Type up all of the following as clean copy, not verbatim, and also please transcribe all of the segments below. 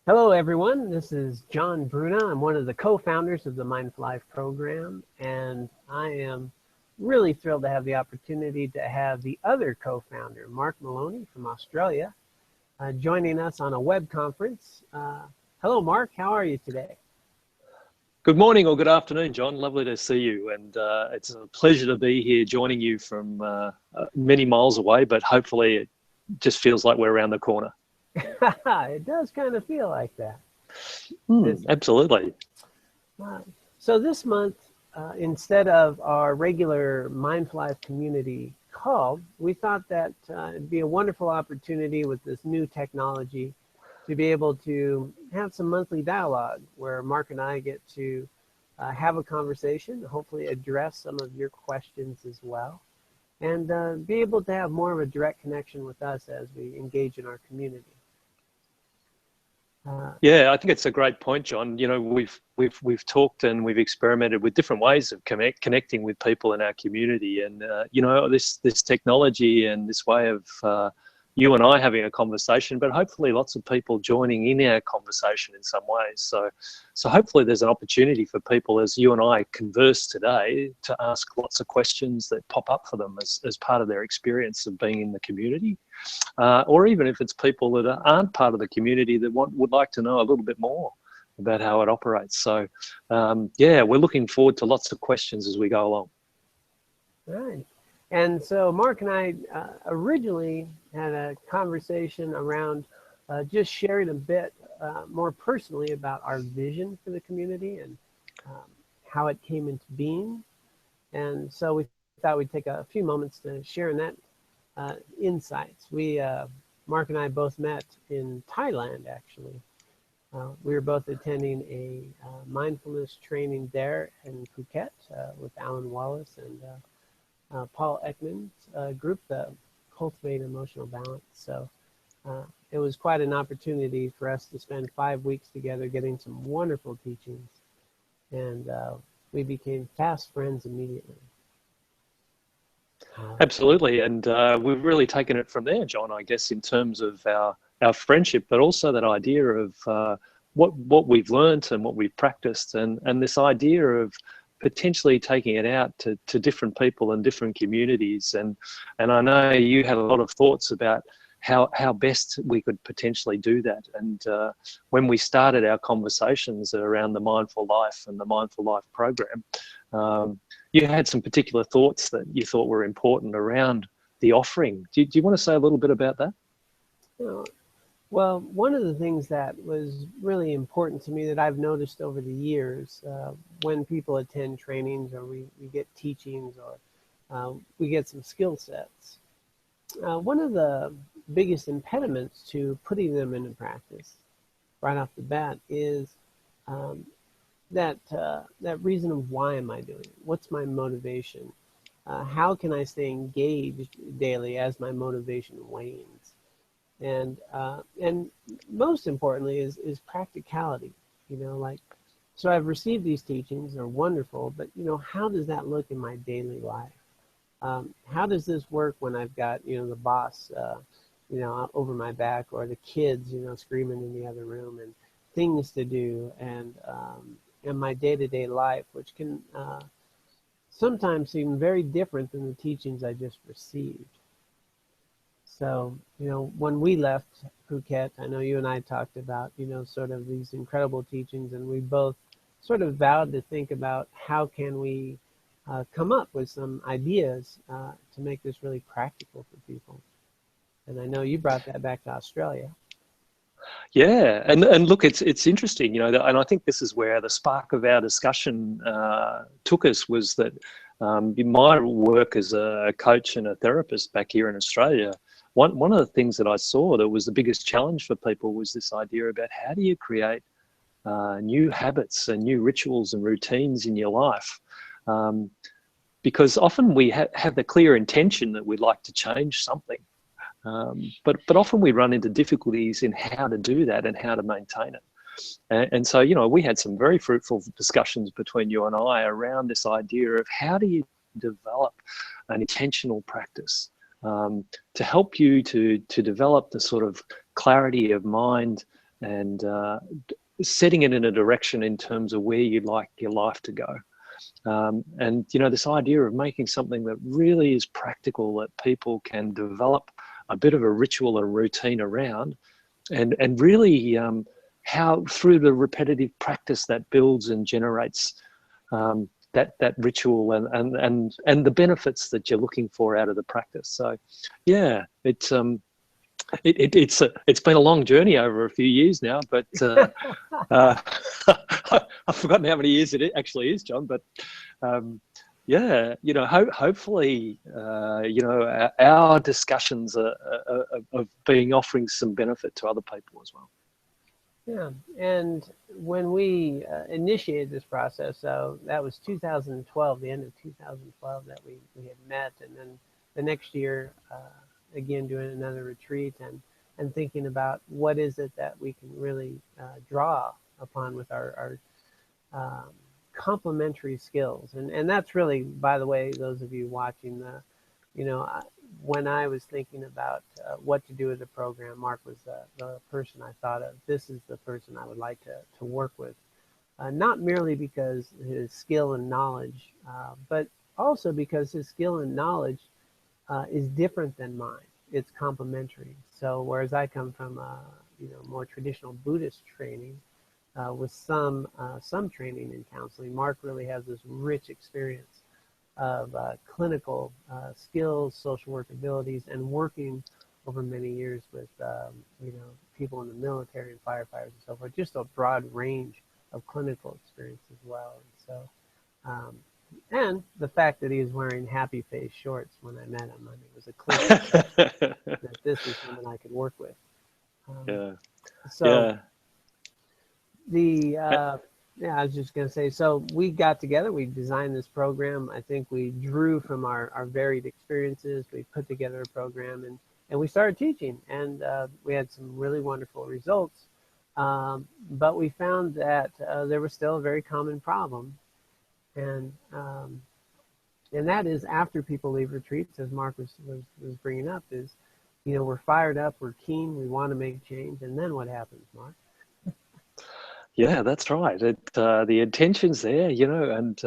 Hello, everyone. This is John Bruna. I'm one of the co-founders of the Mindful Life program, and I am really thrilled to have the opportunity to have the other co-founder, Mark Molony from Australia, joining us on a web conference. Hello, Mark. How are you today? Good morning or good afternoon, John. Lovely to see you, and it's a pleasure to be here joining you from many miles away, but hopefully it just feels like we're around the corner. It does kind of feel like that. Absolutely. So this month, instead of our regular Mindful Life community call, we thought that it'd be a wonderful opportunity with this new technology to be able to have some monthly dialogue where Mark and I get to have a conversation, hopefully address some of your questions as well, and be able to have more of a direct connection with us as we engage in our community. Yeah, I think it's a great point, John. You know, we've talked and we've experimented with different ways of connecting with people in our community, and you know, this technology and this way of you and I having a conversation, but hopefully lots of people joining in our conversation in some ways. So hopefully there's an opportunity for people as you and I converse today to ask lots of questions that pop up for them as part of their experience of being in the community. Or even if it's people that aren't part of the community that would like to know a little bit more about how it operates. So yeah, we're looking forward to lots of questions as we go along. Right. And so Mark and I originally had a conversation around just sharing a bit more personally about our vision for the community and how it came into being. And so we thought we'd take a few moments to share in that insights. Mark and I both met in Thailand, actually. We were both attending a mindfulness training there in Phuket with Alan Wallace and Paul Ekman's group, the Cultivate Emotional Balance. So it was quite an opportunity for us to spend 5 weeks together getting some wonderful teachings. And we became fast friends immediately. Absolutely, and we've really taken it from there, John, I guess, in terms of our friendship, but also that idea of what we've learned and what we've practiced, and this idea of potentially taking it out to different people and different communities. And I know you had a lot of thoughts about how best we could potentially do that. And when we started our conversations around the Mindful Life and the Mindful Life program, you had some particular thoughts that you thought were important around the offering. Do you want to say a little bit about that? Well, one of the things that was really important to me that I've noticed over the years when people attend trainings or we get teachings or we get some skill sets, one of the biggest impediments to putting them into practice right off the bat is that reason of why am I doing it? What's my motivation? How can I stay engaged daily as my motivation wanes? And most importantly is practicality. You know, like, so I've received these teachings, they're wonderful, but you know, how does that look in my daily life? How does this work when I've got, you know, the boss, you know, over my back, or the kids, you know, screaming in the other room, and things to do, and my day-to-day life, which can sometimes seem very different than the teachings I just received. So, you know, when we left Phuket, I know you and I talked about, you know, sort of these incredible teachings, and we both sort of vowed to think about how can we come up with some ideas to make this really practical for people. And I know you brought that back to Australia. Yeah, and look, it's interesting, you know, and I think this is where the spark of our discussion took us, was that in my work as a coach and a therapist back here in Australia, one of the things that I saw that was the biggest challenge for people was this idea about how do you create new habits and new rituals and routines in your life. Because often we have the clear intention that we'd like to change something. But often we run into difficulties in how to do that and how to maintain it. And so, you know, we had some very fruitful discussions between you and I around this idea of how do you develop an intentional practice to help you to develop the sort of clarity of mind and setting it in a direction in terms of where you'd like your life to go. And, you know, this idea of making something that really is practical, that people can develop a bit of a ritual or routine around, and really how through the repetitive practice that builds and generates that ritual and the benefits that you're looking for out of the practice. So, yeah, it's been a long journey over a few years now, but I've forgotten how many years it actually is, John. But yeah, you know, hopefully, you know, our discussions of being offering some benefit to other people as well. Yeah, and when we initiated this process, so that was 2012, the end of 2012 that we had met, and then the next year, again, doing another retreat and thinking about what is it that we can really draw upon with our complementary skills. And that's really, by the way, those of you watching, you know, when I was thinking about what to do with the program, Mark was the person I thought of. This is the person I would like to work with, not merely because his skill and knowledge, but also because his skill and knowledge is different than mine. It's complementary. So whereas I come from you know, more traditional Buddhist training with some training in counseling, Mark really has this rich experience of clinical skills, social work abilities, and working over many years with you know, people in the military and firefighters and so forth. Just a broad range of clinical experience as well. And so, and the fact that he was wearing happy face shorts when I met him, I mean, it was a clear that this is someone I could work with. Yeah. So Yeah. the yeah, I was just going to say, so we got together, we designed this program. I think we drew from our varied experiences. We put together a program and we started teaching, and we had some really wonderful results. But we found that there was still a very common problem. And that is after people leave retreats, as Mark was bringing up, is, you know, we're fired up, we're keen, we want to make change. And then what happens, Mark? Yeah, that's right. The intention's there, you know, and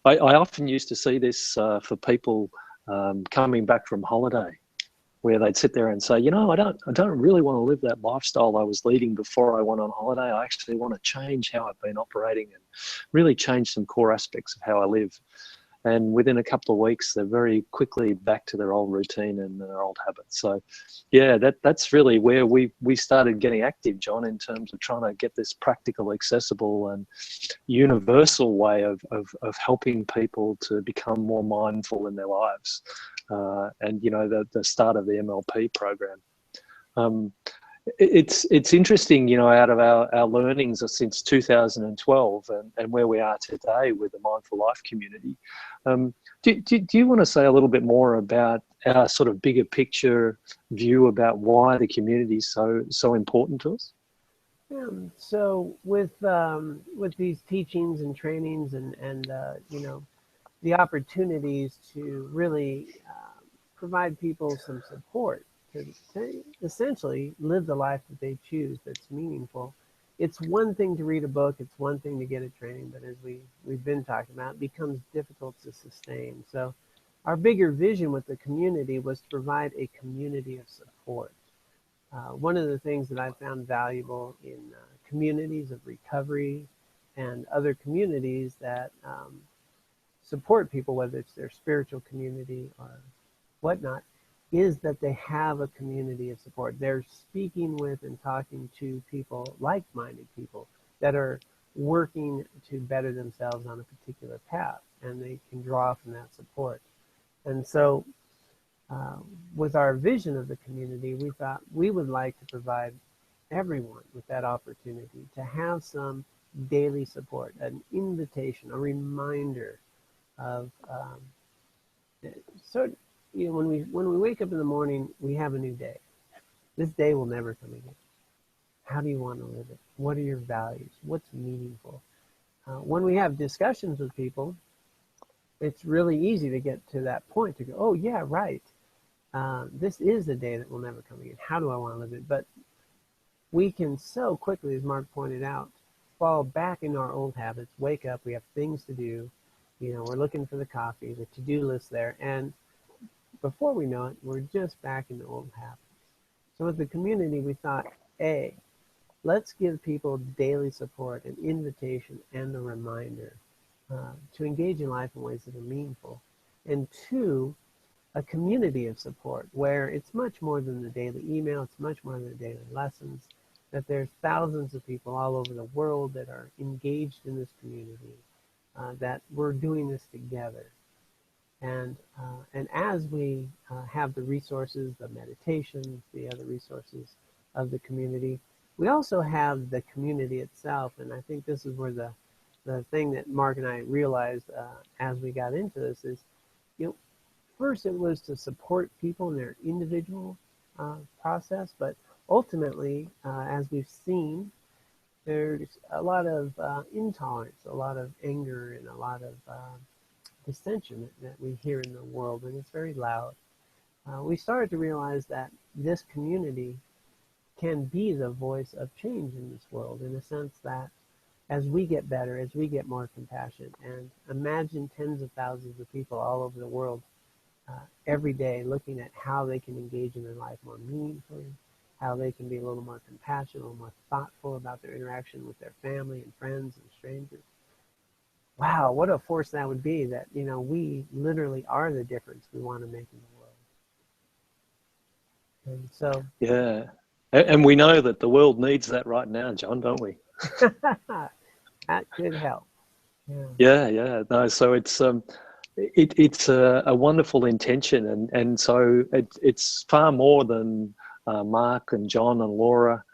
I often used to see this for people coming back from holiday, where they'd sit there and say, you know, I don't really want to live that lifestyle I was leading before I went on holiday. I actually want to change how I've been operating and really change some core aspects of how I live. And within a couple of weeks, they're very quickly back to their old routine and their old habits. So, yeah, that's really where we started getting active, John, in terms of trying to get this practical, accessible, and universal way of helping people to become more mindful in their lives. And, you know, the start of the MLP program. It's interesting, you know, out of our learnings since 2012 and where we are today with the Mindful Life community. Do you want to say a little bit more about our sort of bigger picture view about why the community is so important to us? Yeah, so with these teachings and trainings and you know, the opportunities to really provide people some support to essentially live the life that they choose that's meaningful. It's one thing to read a book, it's one thing to get a training, but as we've been talking about, it becomes difficult to sustain. So our bigger vision with the community was to provide a community of support. One of the things that I found valuable in communities of recovery and other communities that support people, whether it's their spiritual community or whatnot, is that they have a community of support. They're speaking with and talking to people, like-minded people, that are working to better themselves on a particular path, and they can draw from that support. And so with our vision of the community, we thought we would like to provide everyone with that opportunity to have some daily support, an invitation, a reminder of so, you know, when we wake up in the morning, we have a new day. This day will never come again. How do you want to live it? What are your values? What's meaningful? When we have discussions with people, it's really easy to get to that point to go, oh yeah, right. This is a day that will never come again. How do I want to live it? But we can so quickly, as Mark pointed out, fall back into our old habits, wake up, we have things to do, we're looking for the coffee, the to-do list there, and before we know it, we're just back into old habits. So with the community, we thought, A, let's give people daily support, an invitation, and a reminder to engage in life in ways that are meaningful. And two, a community of support where it's much more than the daily email, it's much more than the daily lessons, that there's thousands of people all over the world that are engaged in this community, that we're doing this together. And as we have the resources, the meditations, the other resources of the community, we also have the community itself. And I think this is where the thing that Mark and I realized as we got into this is, first it was to support people in their individual process, but ultimately, as we've seen, there's a lot of intolerance, a lot of anger, and a lot of dissension that we hear in the world, and it's very loud. We started to realize that this community can be the voice of change in this world, in a sense that as we get better, as we get more compassion, and imagine tens of thousands of people all over the world every day looking at how they can engage in their life more meaningfully, how they can be a little more compassionate, a little more thoughtful about their interaction with their family and friends and strangers. Wow, what a force that would be, that, we literally are the difference we want to make in the world. And so... Yeah. And we know that the world needs that right now, John, don't we? That could help. Yeah. No, so it's a wonderful intention, and so it's far more than Mark and John and Laura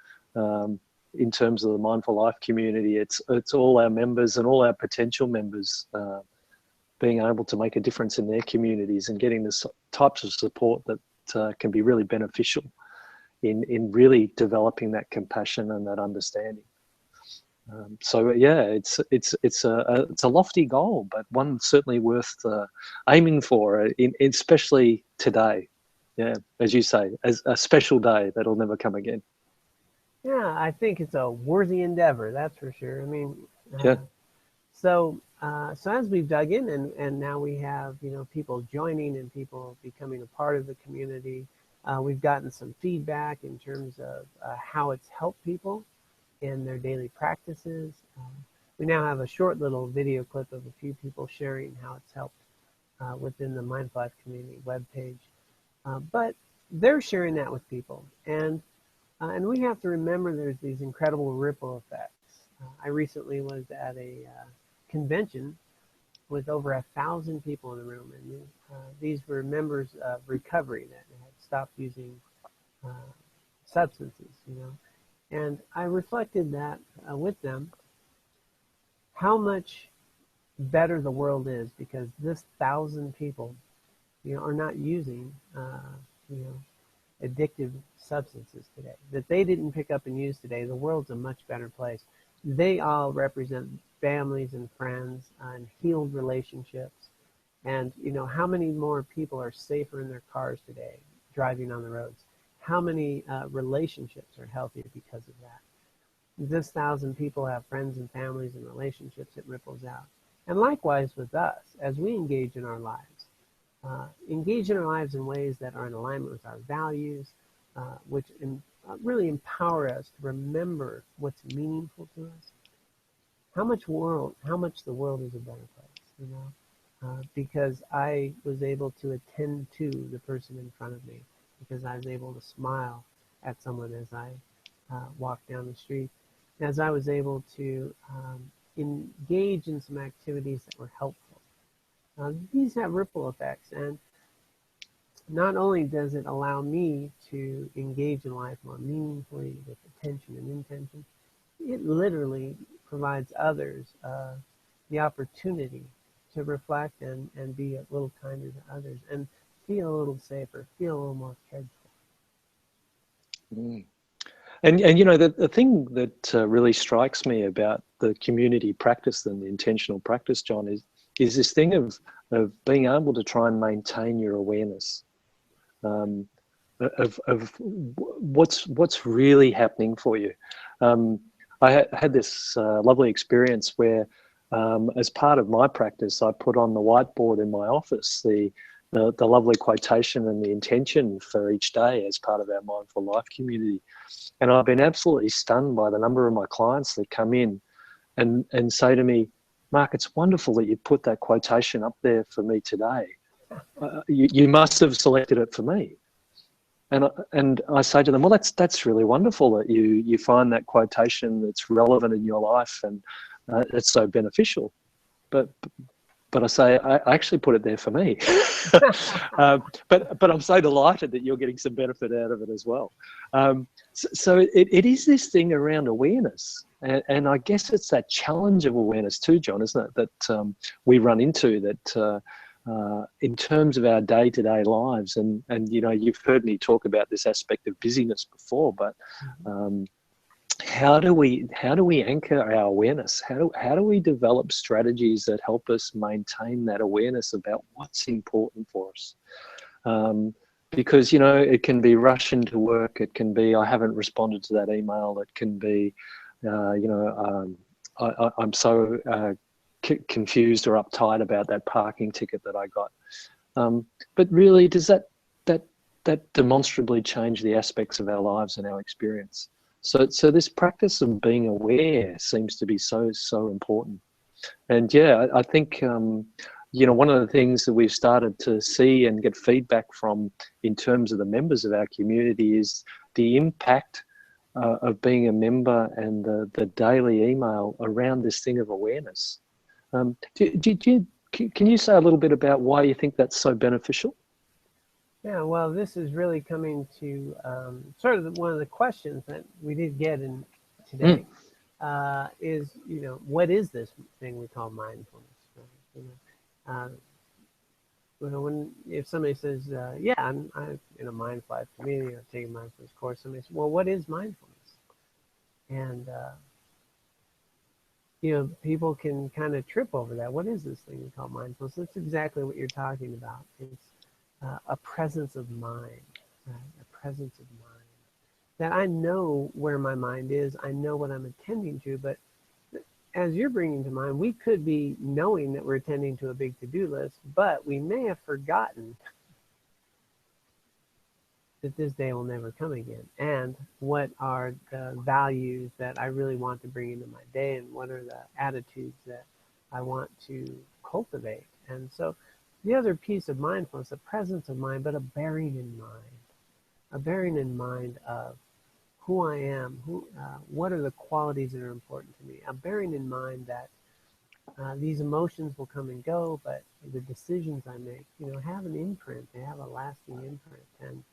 in terms of the Mindful Life community. It's all our members and all our potential members being able to make a difference in their communities and getting the types of support that can be really beneficial in really developing that compassion and that understanding. So yeah, it's a lofty goal, but one certainly worth aiming for, especially today. Yeah, as you say, as a special day that'll never come again. Yeah, I think it's a worthy endeavor, that's for sure. I mean, Yeah. So as we've dug in, and now we have people joining and people becoming a part of the community, we've gotten some feedback in terms of how it's helped people in their daily practices. We now have a short little video clip of a few people sharing how it's helped within the Mindful Life community webpage. But they're sharing that with people, and we have to remember there's these incredible ripple effects. I recently was at a convention with over 1,000 people in the room, and these were members of recovery that had stopped using substances, And I reflected that with them, how much better the world is because this 1,000 people, are not using, addictive substances today. That they didn't pick up and use today, the world's a much better place. They all represent families and friends and healed relationships. And, how many more people are safer in their cars today, driving on the roads? How many relationships are healthier because of that? This 1,000 people have friends and families and relationships. It ripples out. And likewise with us, as we engage in our lives in ways that are in alignment with our values, which really empower us to remember what's meaningful to us. How much the world is a better place, because I was able to attend to the person in front of me, because I was able to smile at someone as I walked down the street, as I was able to engage in some activities that were helpful. These have ripple effects, and not only does it allow me to engage in life more meaningfully with attention and intention, it literally provides others the opportunity to reflect and be a little kinder to others and feel a little safer, feel a little more cared for. Mm. And the thing that really strikes me about the community practice and the intentional practice, John, is this thing of being able to try and maintain your awareness. of what's really happening for you. I had this lovely experience where, as part of my practice, I put on the whiteboard in my office the lovely quotation and the intention for each day as part of our Mindful Life community. And I've been absolutely stunned by the number of my clients that come in and say to me, Mark, it's wonderful that you put that quotation up there for me today. You must have selected it for me. And I say to them, well, that's really wonderful that you find that quotation that's relevant in your life and it's so beneficial. But I say, I actually put it there for me. But I'm so delighted that you're getting some benefit out of it as well. So it is this thing around awareness. And I guess it's that challenge of awareness too, John, isn't it, that we run into that in terms of our day-to-day lives. And you've heard me talk about this aspect of busyness before, but how do we anchor our awareness? How do we develop strategies that help us maintain that awareness about what's important for us? Because it can be rush into work. It can be I haven't responded to that email. It can be I'm so confused or uptight about that parking ticket that I got. But really, does that demonstrably change the aspects of our lives and our experience? So this practice of being aware seems to be so important. And yeah, I think one of the things that we've started to see and get feedback from in terms of the members of our community is the impact of being a member and the daily email around this thing of awareness. Can you say a little bit about why you think that's so beneficial? Yeah, well, this is really coming to sort of one of the questions that we did get in today is, what is this thing we call mindfulness? If somebody says, yeah, I'm in a Mindful Life community or taking a mindfulness course, somebody says, well, what is mindfulness? And, people can kind of trip over that. What is this thing we call mindfulness? That's exactly what you're talking about. It's a presence of mind, right? A presence of mind. That I know where my mind is. I know what I'm attending to, but as you're bringing to mind, we could be knowing that we're attending to a big to-do list, but we may have forgotten that this day will never come again. And what are the values that I really want to bring into my day, and what are the attitudes that I want to cultivate? And so the other piece of mindfulness, a presence of mind, but a bearing in mind of who I am, what are the qualities that are important to me, a bearing in mind that these emotions will come and go, but the decisions I make, have an imprint, they have a lasting imprint. And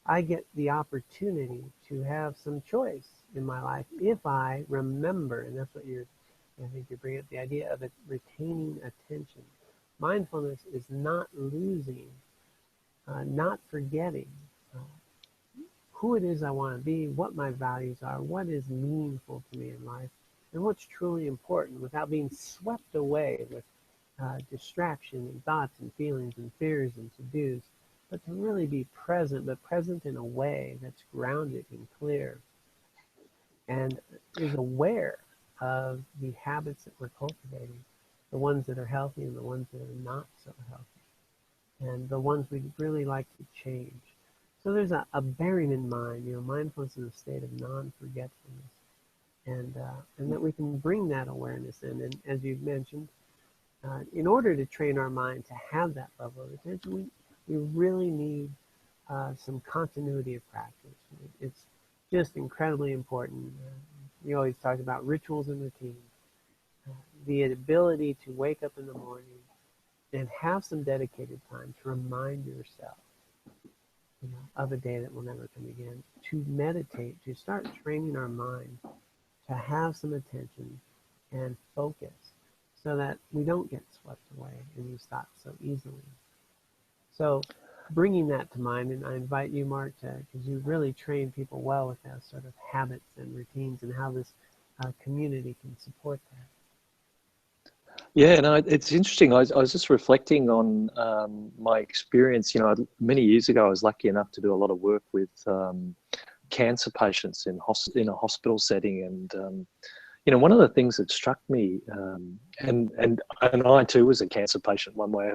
I get the opportunity to have some choice in my life if I remember, and that's what I think you're bringing up the idea of it, retaining attention. Mindfulness is not losing, not forgetting who it is I want to be, what my values are, what is meaningful to me in life, and what's truly important without being swept away with distraction and thoughts and feelings and fears and to-dos, but to really be present, but present in a way that's grounded and clear and is aware of the habits that we're cultivating, the ones that are healthy and the ones that are not so healthy, and the ones we'd really like to change. So there's a bearing in mind, mindfulness is a state of non-forgetfulness, and that we can bring that awareness in. And as you've mentioned, in order to train our mind to have that level of attention, we really need some continuity of practice. It's just incredibly important. We always talk about rituals and routines. The ability to wake up in the morning and have some dedicated time to remind yourself of a day that will never come again, to meditate, to start training our mind to have some attention and focus so that we don't get swept away in these thoughts so easily. So bringing that to mind, and I invite you, Mark, because you really train people well with those sort of habits and routines and how this community can support that. Yeah, no, it's interesting. I was just reflecting on my experience. Many years ago, I was lucky enough to do a lot of work with cancer patients in a hospital setting, and one of the things that struck me, and I too was a cancer patient one way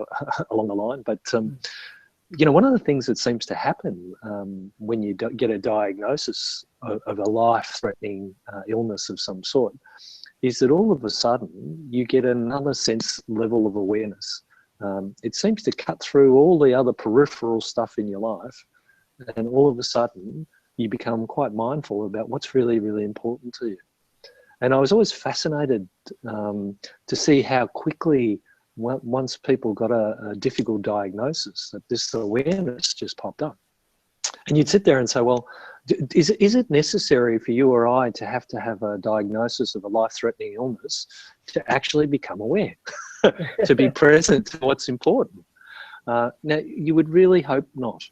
along the line, but one of the things that seems to happen when you get a diagnosis of a life-threatening illness of some sort is that all of a sudden you get another level of awareness. It seems to cut through all the other peripheral stuff in your life, and all of a sudden you become quite mindful about what's really, really important to you. And I was always fascinated to see how quickly, once people got a difficult diagnosis, that this awareness just popped up. And you'd sit there and say, well, is it necessary for you or I to have a diagnosis of a life-threatening illness to actually become aware, to be present to what's important? Now, you would really hope not.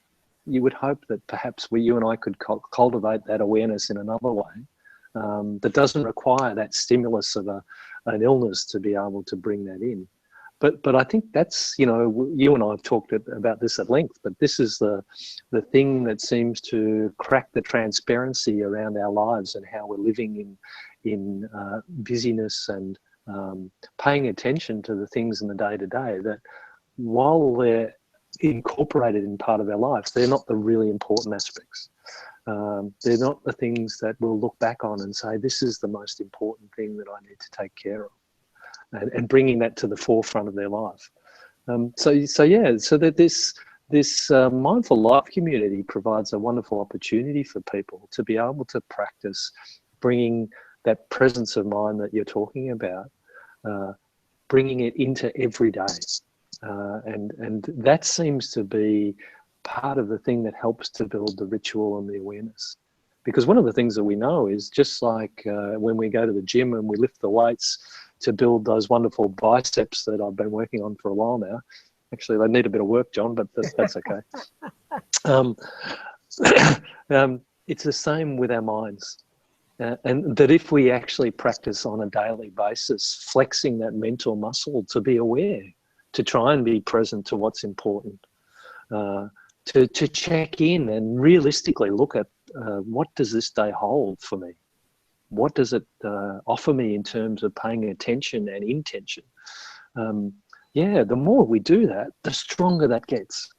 You would hope that perhaps you and I could cultivate that awareness in another way that doesn't require that stimulus of an illness to be able to bring that in. But I think that's, you and I have talked about this at length, but this is the thing that seems to crack the transparency around our lives and how we're living in busyness and paying attention to the things in the day-to-day that, while they're incorporated in part of our lives, they're not the really important aspects. They're not the things that we'll look back on and say, this is the most important thing that I need to take care of. And bringing that to the forefront of their life. So that this mindful life community provides a wonderful opportunity for people to be able to practice bringing that presence of mind that you're talking about, bringing it into every day. And that seems to be part of the thing that helps to build the ritual and the awareness. Because one of the things that we know is, just like when we go to the gym and we lift the weights to build those wonderful biceps that I've been working on for a while now. Actually, they need a bit of work, John, but that's okay. It's the same with our minds. And that if we actually practice on a daily basis, flexing that mental muscle to be aware, to try and be present to what's important, to check in and realistically look at what does this day hold for me? What does it offer me in terms of paying attention and intention? The more we do that, the stronger that gets.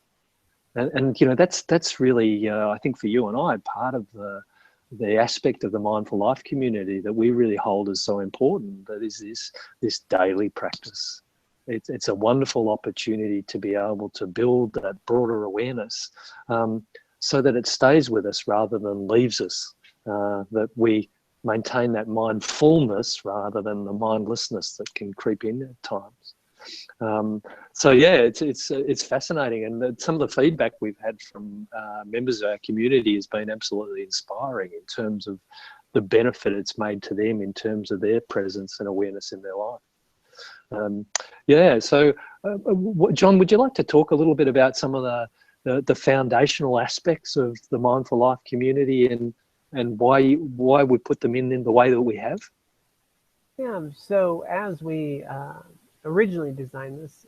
And that's really, I think for you and I, part of the aspect of the mindful life community that we really hold as so important, that is this daily practice. It's a wonderful opportunity to be able to build that broader awareness so that it stays with us rather than leaves us, that we maintain that mindfulness rather than the mindlessness that can creep in at times. It's fascinating, and some of the feedback we've had from members of our community has been absolutely inspiring in terms of the benefit it's made to them in terms of their presence and awareness in their life. John, would you like to talk a little bit about some of the foundational aspects of the mindful life community and why we put them in the way that we have? Yeah, so as we originally designed this,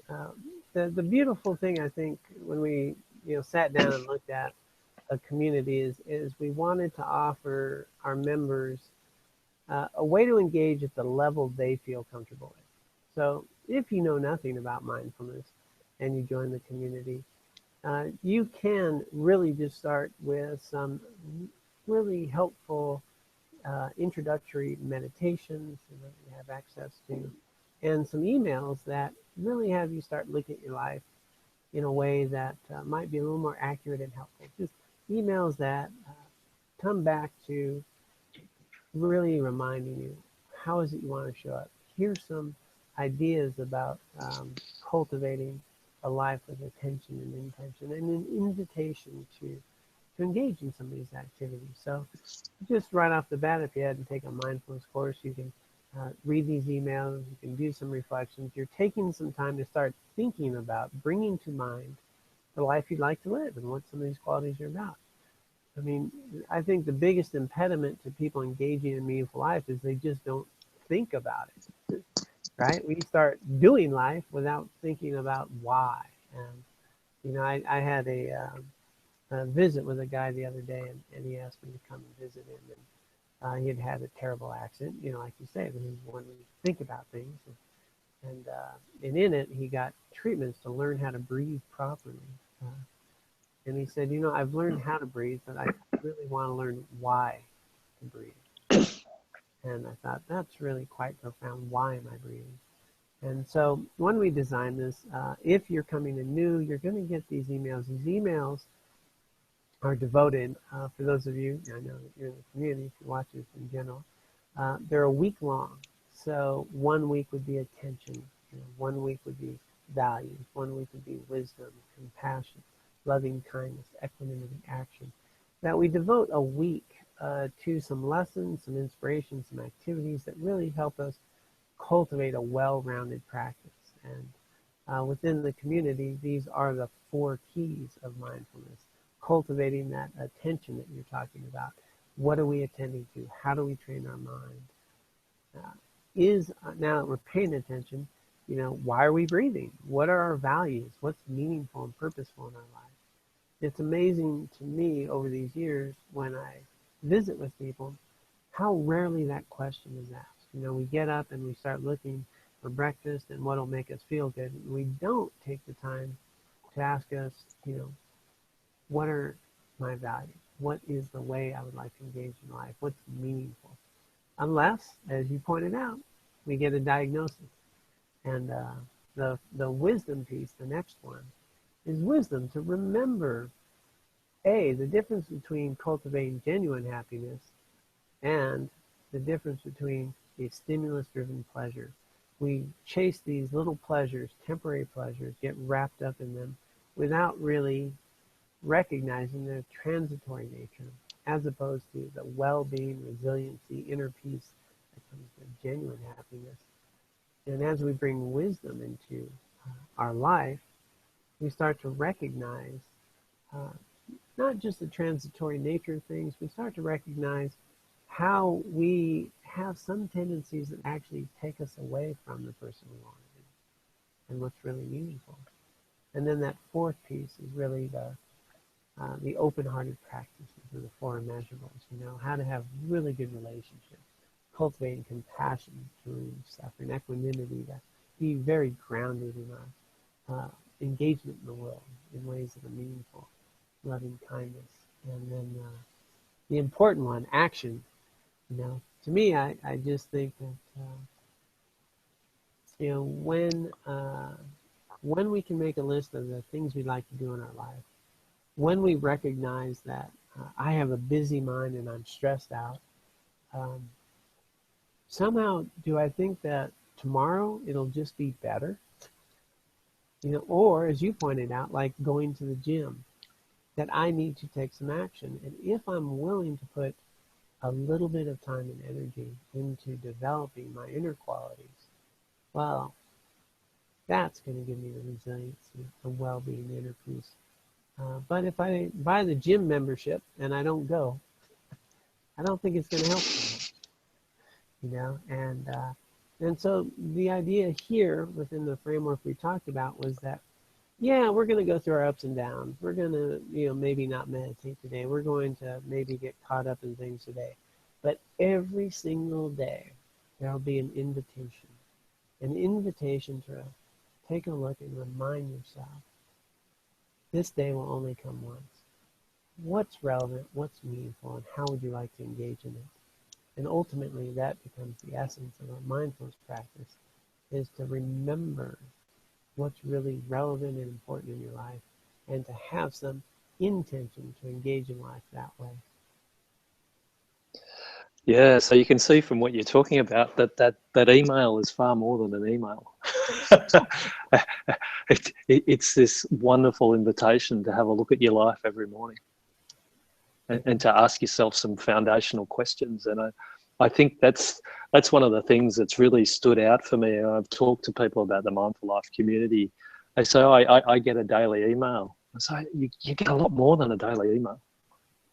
the beautiful thing, I think, when we sat down and looked at a community is we wanted to offer our members a way to engage at the level they feel comfortable with. So if you know nothing about mindfulness and you join the community, you can really just start with some really helpful introductory meditations that you have access to, and some emails that really have you start looking at your life in a way that might be a little more accurate and helpful. Just emails that come back to really reminding you, how is it you want to show up? Here's some ideas about cultivating a life with attention and intention, and an invitation to engage in some of these activities. So just right off the bat, if you hadn't taken a mindfulness course, you can read these emails, you can do some reflections. You're taking some time to start thinking about bringing to mind the life you'd like to live and what some of these qualities are about. I mean, I think the biggest impediment to people engaging in meaningful life is they just don't think about it. right? We start doing life without thinking about why. And, I had a visit with a guy the other day, and he asked me to come and visit him. And he had had a terrible accident, like you say, when he's wanting to think about things. And in it, he got treatments to learn how to breathe properly. Uh, and he said, I've learned how to breathe, but I really want to learn why to breathe. And I thought, that's really quite profound. Why am I breathing? And so when we designed this, if you're coming in new, you're going to get these emails. These emails are devoted, for those of you, I know that you're in the community, if you watch this in general, they're a week long. So 1 week would be attention, 1 week would be values, 1 week would be wisdom, compassion, loving kindness, equanimity, action. That we devote a week to some lessons, some inspiration, some activities that really help us cultivate a well-rounded practice. And within the community, these are the 4 keys of mindfulness. Cultivating that attention that you're talking about. What are we attending to? How do we train our mind? Now that we're paying attention, why are we breathing? What are our values? What's meaningful and purposeful in our life? It's amazing to me over these years when I visit with people how rarely that question is asked. We get up and we start looking for breakfast and what will make us feel good. And we don't take the time to ask us, what are my values? What is the way I would like to engage in life? What's meaningful? Unless, as you pointed out, we get a diagnosis. And the wisdom piece, the next one, is wisdom to remember, the difference between cultivating genuine happiness and the difference between a stimulus-driven pleasure. We chase these little pleasures, temporary pleasures, get wrapped up in them without really recognizing their transitory nature, as opposed to the well-being, resiliency, inner peace that comes with genuine happiness. And as we bring wisdom into our life, we start to recognize not just the transitory nature of things, we start to recognize how we have some tendencies that actually take us away from the person we want to be and what's really meaningful. And then that 4th piece is really the open-hearted practices of the 4 immeasurables, how to have really good relationships, cultivating compassion through suffering, equanimity, to be very grounded in our engagement in the world in ways that are meaningful, loving kindness. And then the important one, action. To me, I just think that, when we can make a list of the things we'd like to do in our life, when we recognize that I have a busy mind and I'm stressed out, somehow do I think that tomorrow it'll just be better? Or as you pointed out, like going to the gym, that I need to take some action. And if I'm willing to put a little bit of time and energy into developing my inner qualities, well, that's going to give me the resiliency, the well-being, inner peace. But if I buy the gym membership and I don't go, I don't think it's going to help me, and so the idea here within the framework we talked about was that, we're going to go through our ups and downs. We're going to, maybe not meditate today. We're going to maybe get caught up in things today. But every single day, there'll be an invitation to take a look and remind yourself, this day will only come once. What's relevant, what's meaningful, and how would you like to engage in it? And ultimately, that becomes the essence of our mindfulness practice, is to remember what's really relevant and important in your life, and to have some intention to engage in life that way. Yeah, so you can see from what you're talking about that email is far more than an email. It's this wonderful invitation to have a look at your life every morning and to ask yourself some foundational questions. And I think that's one of the things that's really stood out for me. I've talked to people about the Mindful Life community. They say, I get a daily email. I say, you get a lot more than a daily email.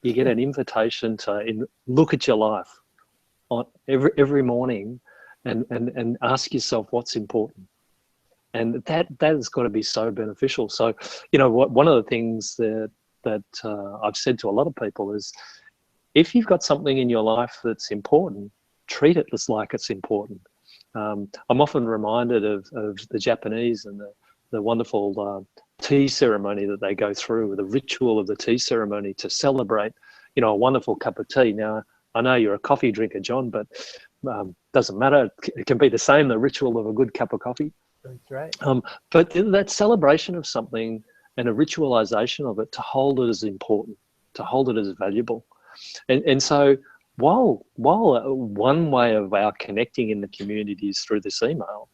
You get an invitation to look at your life on every morning and ask yourself what's important. And that has got to be so beneficial. So, one of the things that I've said to a lot of people is, if you've got something in your life that's important, treat it as like it's important. I'm often reminded of the Japanese and the wonderful tea ceremony that they go through, the ritual of the tea ceremony to celebrate, a wonderful cup of tea. Now, I know you're a coffee drinker, John, but doesn't matter. It can be the same, the ritual of a good cup of coffee. That's right. But that celebration of something and a ritualization of it, to hold it as important, to hold it as valuable. And so while one way of our connecting in the community is through this email,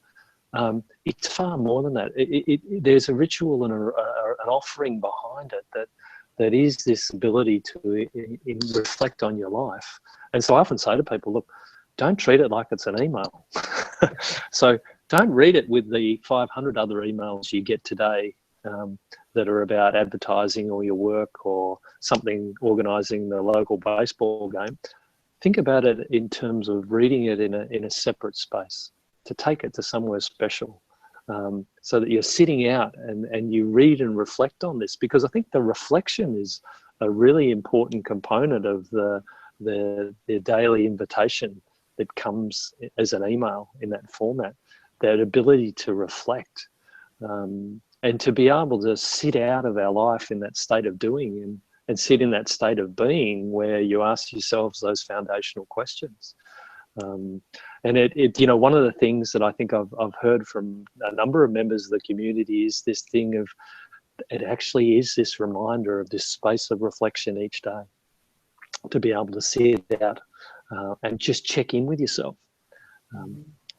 it's far more than that. There's a ritual and an offering behind it that is this ability to reflect on your life. And so I often say to people, look, don't treat it like it's an email. So don't read it with the 500 other emails you get today that are about advertising or your work or something, organising the local baseball game. Think about it in terms of reading it in a separate space, to take it to somewhere special, so that you're sitting out and you read and reflect on this, because I think the reflection is a really important component of the daily invitation that comes as an email in that format, that ability to reflect, and to be able to sit out of our life in that state of doing and sit in that state of being where you ask yourselves those foundational questions. And one of the things that I think I've heard from a number of members of the community is this thing of, it actually is this reminder of this space of reflection each day, to be able to sit out and just check in with yourself.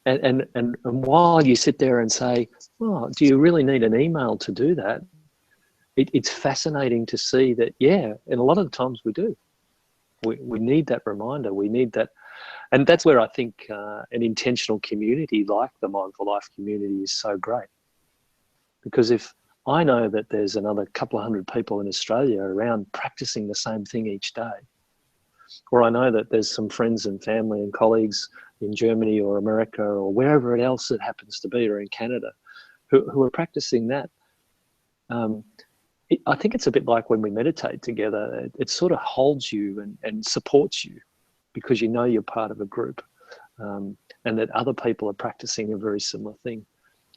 And while you sit there and say, oh, do you really need an email to do that? It's fascinating to see that, yeah, and a lot of the times we do. We need that reminder. We need that. And that's where I think an intentional community like the Mindful Life community is so great. Because if I know that there's another couple of hundred people in Australia around practicing the same thing each day, or I know that there's some friends and family and colleagues in Germany or America or wherever else it happens to be, or in Canada, who are practicing that, I think it's a bit like when we meditate together. It sort of holds you and supports you, because you know you're part of a group, and that other people are practicing a very similar thing,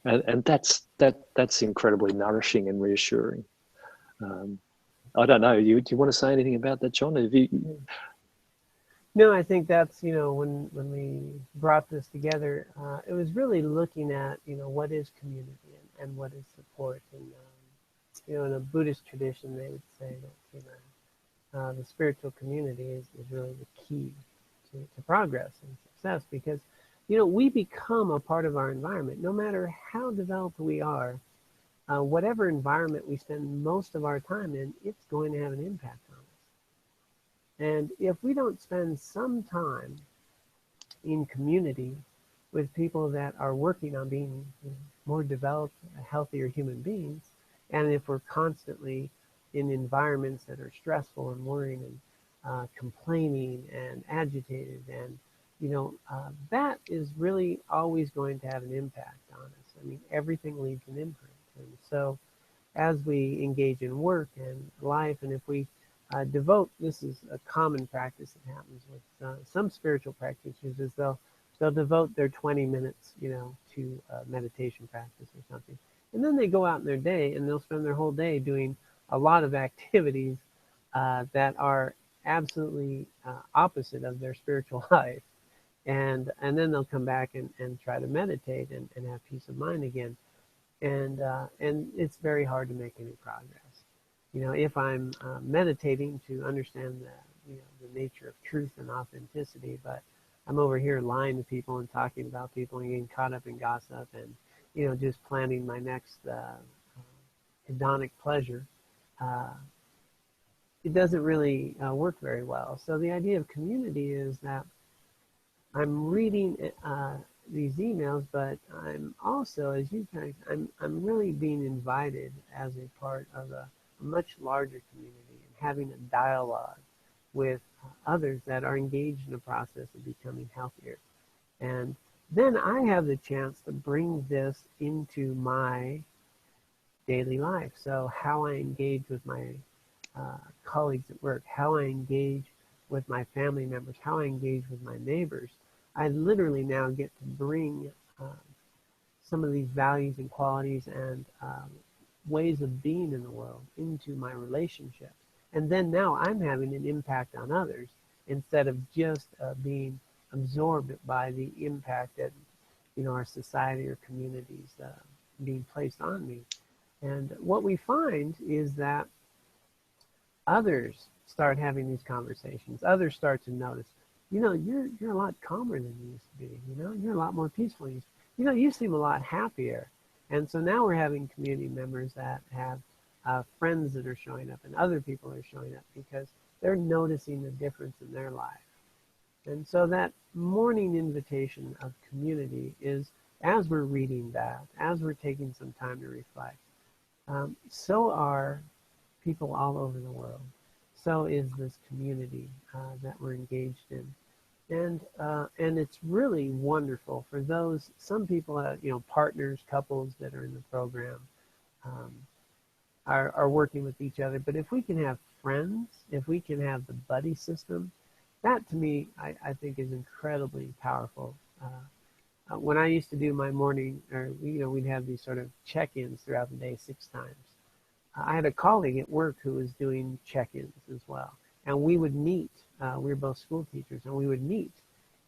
and that's incredibly nourishing and reassuring. I don't know. Do you want to say anything about that, John? No, I think that's, when we brought this together, it was really looking at, what is community and what is support. And, in a Buddhist tradition, they would say that, the spiritual community is really the key to progress and success, because, we become a part of our environment. No matter how developed we are, whatever environment we spend most of our time in, it's going to have an impact on us. And if we don't spend some time in community with people that are working on being more developed, healthier human beings, and if we're constantly in environments that are stressful and worrying and complaining and agitated, and that is really always going to have an impact on us. I mean, everything leaves an imprint. And so as we engage in work and life, and if we devote, this is a common practice that happens with some spiritual practitioners, is they'll devote their 20 minutes, to meditation practice or something. And then they go out in their day and they'll spend their whole day doing a lot of activities that are absolutely opposite of their spiritual life. And then they'll come back and try to meditate and have peace of mind again. And it's very hard to make any progress. If I'm meditating to understand the nature of truth and authenticity, but I'm over here lying to people and talking about people and getting caught up in gossip and, just planning my next hedonic pleasure, it doesn't really work very well. So the idea of community is that I'm reading these emails, but I'm also, as you guys, I'm really being invited as a part of a much larger community and having a dialogue with others that are engaged in the process of becoming healthier. And then I have the chance to bring this into my daily life. So how I engage with my colleagues at work, how I engage with my family members, how I engage with my neighbors, I literally now get to bring some of these values and qualities and ways of being in the world into my relationships. And then now I'm having an impact on others instead of just being absorbed by the impact that our society or communities being placed on me. And what we find is that others start having these conversations. Others start to notice, you're a lot calmer than you used to be. You're a lot more peaceful. You seem a lot happier. And so now we're having community members that have friends that are showing up, and other people are showing up because they're noticing the difference in their life. And so that morning invitation of community is, as we're reading that, as we're taking some time to reflect, so are people all over the world. So is this community that we're engaged in. And it's really wonderful for those, some people, partners, couples that are in the program are working with each other. But if we can have friends, if we can have the buddy system, that to me, I think is incredibly powerful. When I used to do my morning, or we'd have these sort of check-ins throughout the day 6 times. I had a colleague at work who was doing check-ins as well. And we would meet. We were both school teachers, and we would meet.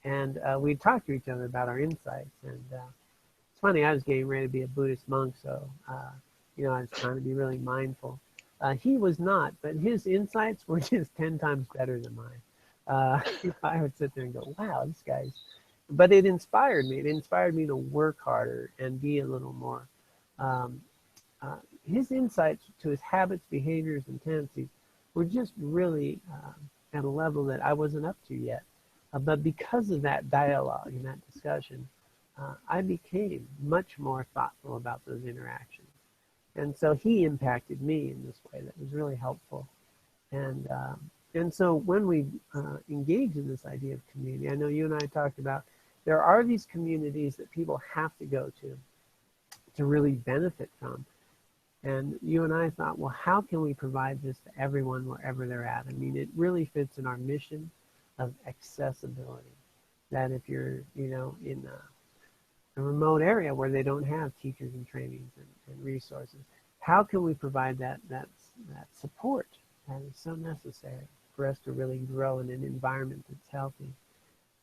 And we'd talk to each other about our insights. And it's funny, I was getting ready to be a Buddhist monk, so, I was trying to be really mindful. He was not, but his insights were just 10 times better than mine. I would sit there and go, wow, this guy's... But it inspired me. It inspired me to work harder and be a little more... his insights to his habits, behaviors, and tendencies were just really at a level that I wasn't up to yet. But because of that dialogue and that discussion, I became much more thoughtful about those interactions. And so he impacted me in this way that was really helpful. And so when we engage in this idea of community, I know you and I talked about, there are these communities that people have to go to really benefit from. And you and I thought, well, how can we provide this to everyone wherever they're at? I mean, it really fits in our mission of accessibility. That if you're, in a remote area where they don't have teachers and trainings and resources, how can we provide that support that is so necessary for us to really grow in an environment that's healthy?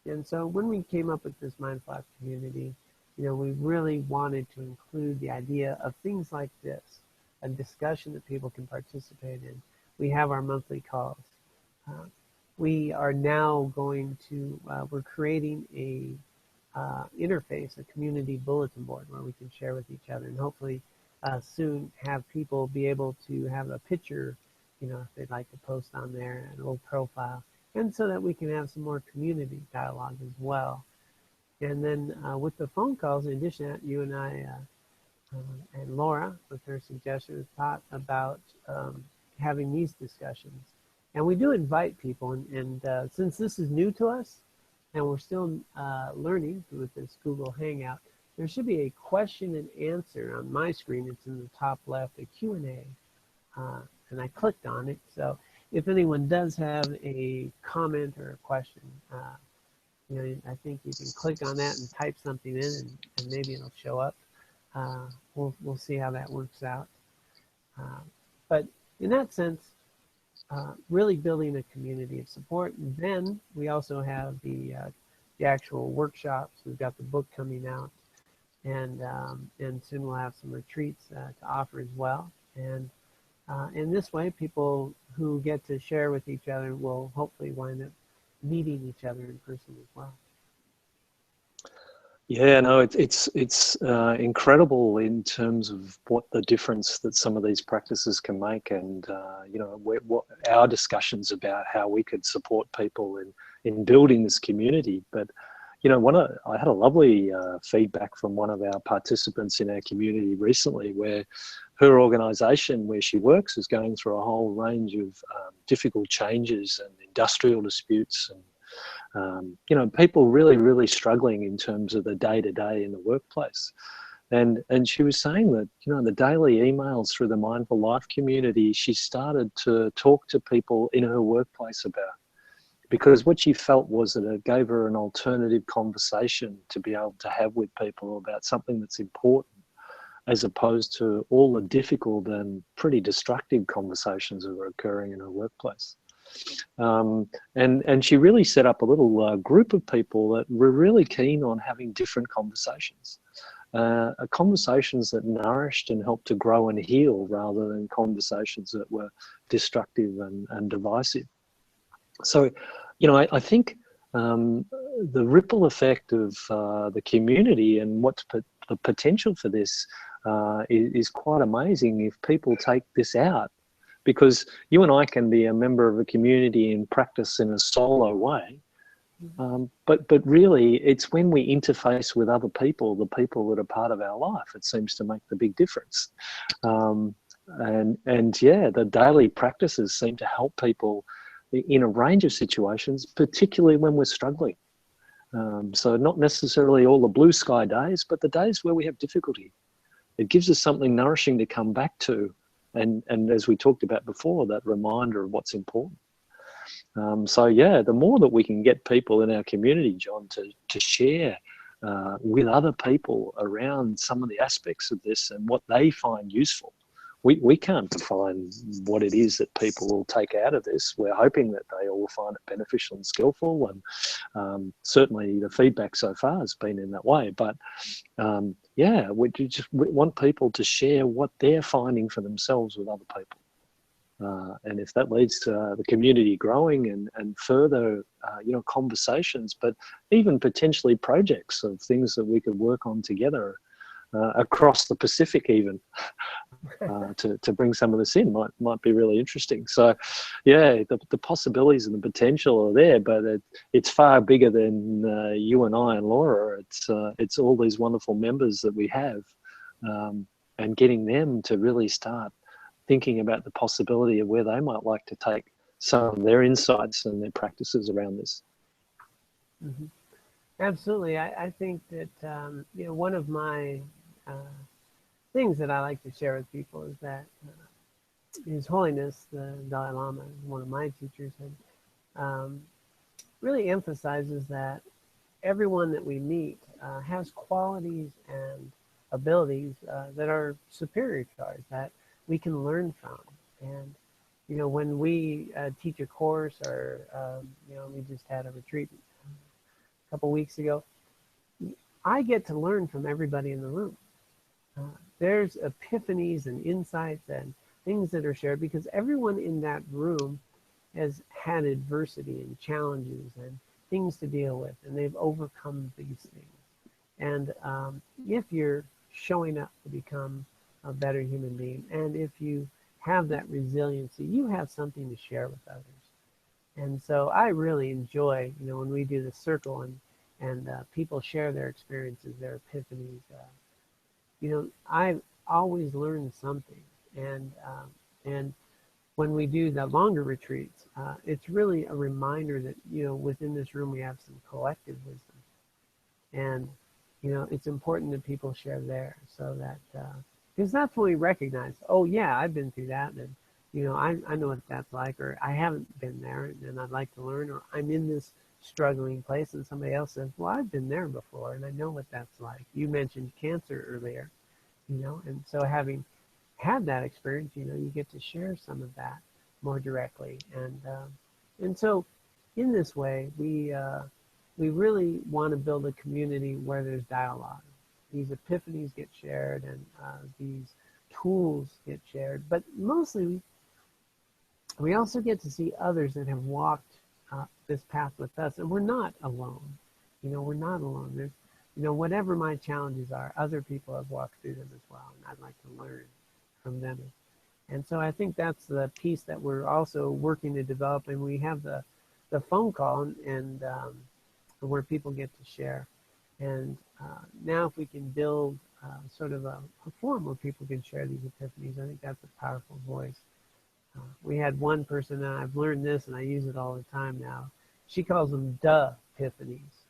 And so when we came up with this Mindful App community, we really wanted to include the idea of things like this, a discussion that people can participate in. We have our monthly calls. We are now going to, we're creating a interface, a community bulletin board where we can share with each other, and hopefully soon have people be able to have a picture, if they'd like to post on there, a little profile, and so that we can have some more community dialogue as well. And then with the phone calls, in addition to that, you and I and Laura, with her suggestions, thought about having these discussions. And we do invite people, and since this is new to us, and we're still learning with this Google Hangout, there should be a question and answer on my screen. It's in the top left, a Q&A, and I clicked on it. So if anyone does have a comment or a question, I think you can click on that and type something in, and maybe it'll show up. We'll see how that works out. But in that sense, really building a community of support. And then we also have the actual workshops. We've got the book coming out, and soon we'll have some retreats to offer as well. And in this way, people who get to share with each other will hopefully wind up meeting each other in person as well. Yeah, no, it's incredible in terms of what the difference that some of these practices can make, and what our discussions about how we could support people in building this community. But I had a lovely feedback from one of our participants in our community recently, where her organisation where she works is going through a whole range of difficult changes and industrial disputes, and People really, really struggling in terms of the day-to-day in the workplace. And she was saying that, the daily emails through the Mindful Life community, she started to talk to people in her workplace about. Because what she felt was that it gave her an alternative conversation to be able to have with people about something that's important, as opposed to all the difficult and pretty destructive conversations that were occurring in her workplace. And she really set up a little group of people that were really keen on having different conversations. Conversations that nourished and helped to grow and heal, rather than conversations that were destructive and divisive. So, I think the ripple effect of the community and what's the potential for this is quite amazing if people take this out. Because you and I can be a member of a community and practice in a solo way, but really it's when we interface with other people, the people that are part of our life, it seems to make the big difference. The daily practices seem to help people in a range of situations, particularly when we're struggling. So not necessarily all the blue sky days, but the days where we have difficulty. It gives us something nourishing to come back to. And as we talked about before, that reminder of what's important. The more that we can get people in our community, John, to share with other people around some of the aspects of this and what they find useful. We can't define what it is that people will take out of this. We're hoping that they all find it beneficial and skillful, and certainly the feedback so far has been in that way. But we want people to share what they're finding for themselves with other people. And if that leads to the community growing and further, conversations, but even potentially projects of things that we could work on together across the Pacific even, to bring some of this in might be really interesting. So, the possibilities and the potential are there, but it's far bigger than you and I and Laura. It's all these wonderful members that we have, and getting them to really start thinking about the possibility of where they might like to take some of their insights and their practices around this. Mm-hmm. Absolutely. I think that, one of my things that I like to share with people is that His Holiness, the Dalai Lama, one of my teachers, really emphasizes that everyone that we meet has qualities and abilities that are superior to ours, that we can learn from. And, when we teach a course, or, we just had a retreat a couple weeks ago, I get to learn from everybody in the room. There's epiphanies and insights and things that are shared because everyone in that room has had adversity and challenges and things to deal with, and they've overcome these things. And if you're showing up to become a better human being, and if you have that resiliency, you have something to share with others. And so I really enjoy, when we do the circle and people share their experiences, their epiphanies. I've always learned something, and when we do the longer retreats, it's really a reminder that within this room we have some collective wisdom, and it's important that people share there, so that because that's when we recognize, oh yeah, I've been through that, and I know what that's like, or I haven't been there and I'd like to learn, or I'm in this struggling place, and somebody else says, well, I've been there before and I know what that's like. You mentioned cancer earlier, and so having had that experience, you get to share some of that more directly, and so in this way we really want to build a community where there's dialogue. These epiphanies get shared, and these tools get shared, but mostly we also get to see others that have walked this path with us, and we're not alone. We're not alone. There's, whatever my challenges are, other people have walked through them as well, and I'd like to learn from them. And so I think that's the piece that we're also working to develop, and we have the phone call and where people get to share. And now if we can build sort of a forum where people can share these epiphanies, I think that's a powerful voice. We had one person, and I've learned this and I use it all the time now. She calls them duh epiphanies,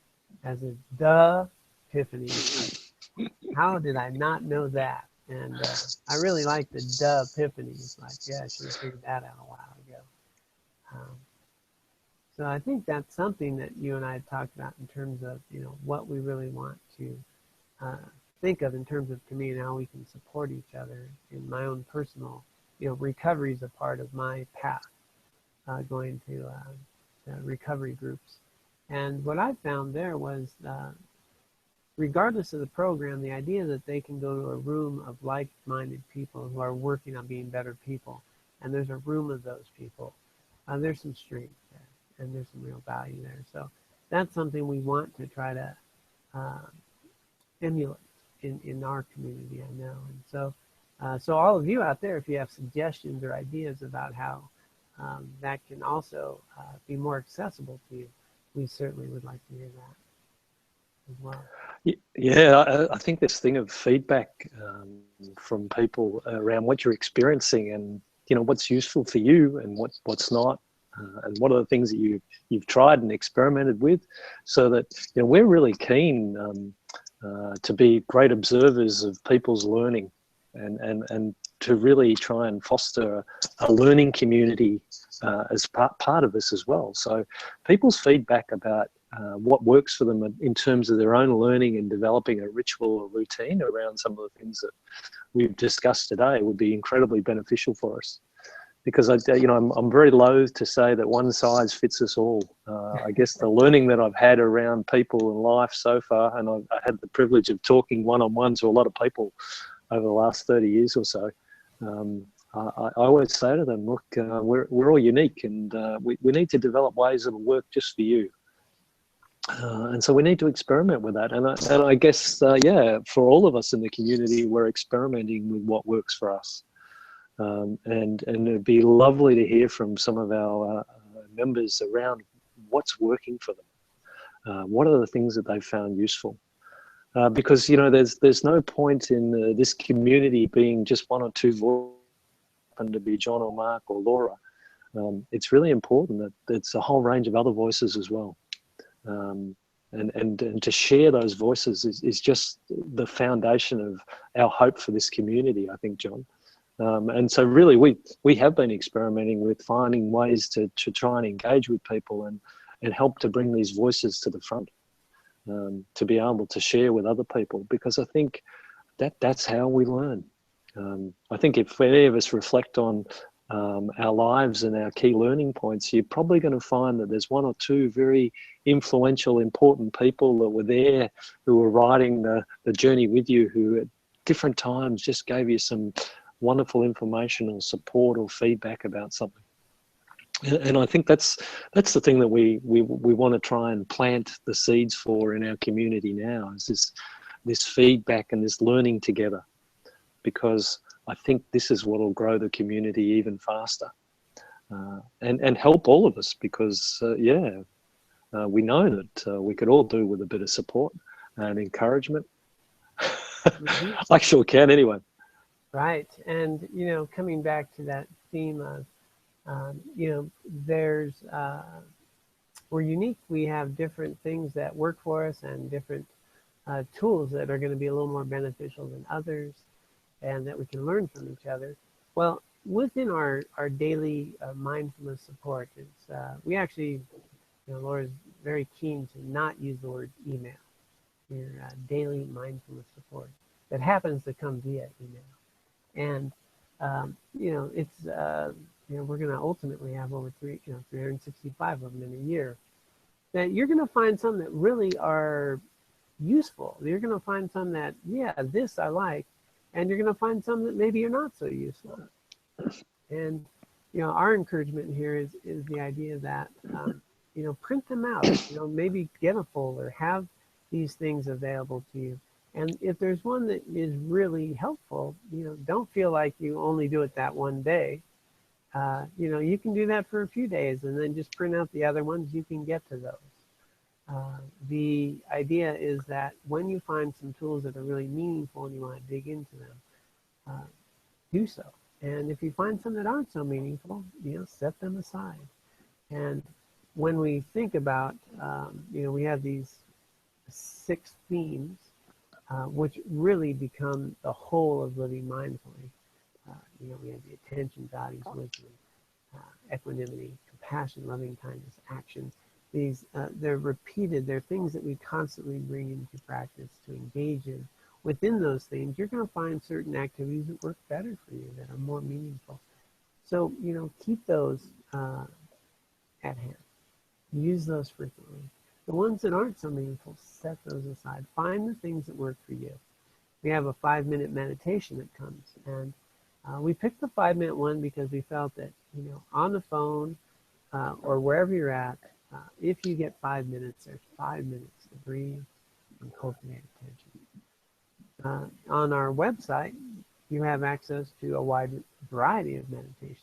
as in the epiphanies. Like, how did I not know that? And I really like the duh epiphanies. Like, yeah, I should have figured that out a while ago. Um, so I think that's something that you and I had talked about in terms of, what we really want to uh, think of in terms of community and how we can support each other. In my own personal, recovery is a part of my path, going to recovery groups. And what I found there was, regardless of the program, the idea that they can go to a room of like-minded people who are working on being better people, and there's a room of those people, there's some strength there, and there's some real value there. So that's something we want to try to emulate in our community, I know. And so all of you out there, if you have suggestions or ideas about how that can also be more accessible to you, we certainly would like to hear that as well. Yeah, I think this thing of feedback from people around what you're experiencing, and what's useful for you and what's not, and what are the things that you've tried and experimented with, so that we're really keen to be great observers of people's learning, and to really try and foster a learning community as part of this as well. So people's feedback about what works for them in terms of their own learning and developing a ritual or routine around some of the things that we've discussed today would be incredibly beneficial for us. Because I'm very loath to say that one size fits us all. I guess the learning that I've had around people and life so far, and I had the privilege of talking one-on-one to a lot of people over the last 30 years or so. I always say to them, look, we're all unique, and we need to develop ways that'll work just for you. And so we need to experiment with that. And I guess, for all of us in the community, we're experimenting with what works for us. And it'd be lovely to hear from some of our members around what's working for them. What are the things that they've found useful? Because there's no point in this community being just one or two voices, happen to be John or Mark or Laura. It's really important that it's a whole range of other voices as well. And to share those voices is just the foundation of our hope for this community, I think, John. And so really we have been experimenting with finding ways to try and engage with people and help to bring these voices to the front, to be able to share with other people, because I think that's how we learn. I think if any of us reflect on our lives and our key learning points, you're probably going to find that there's one or two very influential, important people that were there, who were riding the journey with you, who at different times just gave you some wonderful information or support or feedback about something. And I think that's the thing that we want to try and plant the seeds for in our community now, is this feedback and this learning together, because I think this is what will grow the community even faster, and help all of us, because we know that we could all do with a bit of support and encouragement. Mm-hmm. I sure can anyway. Right. And, coming back to that theme of, we're unique. We have different things that work for us and different tools that are going to be a little more beneficial than others, and that we can learn from each other. Well, within our daily mindfulness support, we actually, Laura's very keen to not use the word email. Your daily mindfulness support that happens to come via email. And, it's, we're going to ultimately have over 365 of them in a year, that you're going to find some that really are useful. You're going to find some that, this I like, and you're going to find some that maybe are not so useful. And, our encouragement here is the idea that, print them out, maybe get a folder, have these things available to you. And if there's one that is really helpful, don't feel like you only do it that one day. You can do that for a few days and then just print out the other ones. You can get to those. The idea is that when you find some tools that are really meaningful and you want to dig into them, do so. And if you find some that aren't so meaningful, set them aside. And when we think about, we have these 6 themes, which really become the whole of living mindfully. We have the attention, values, wisdom, equanimity, compassion, loving kindness, action. These, they're repeated. They're things that we constantly bring into practice to engage in. Within those themes, you're going to find certain activities that work better for you, that are more meaningful. So, keep those at hand. Use those frequently. The ones that aren't so meaningful, set those aside. Find the things that work for you. We have a 5-minute meditation that comes, and we picked the 5-minute one because we felt that, on the phone or wherever you're at, if you get 5 minutes, there's 5 minutes to breathe and cultivate attention. On our website, you have access to a wide variety of meditations.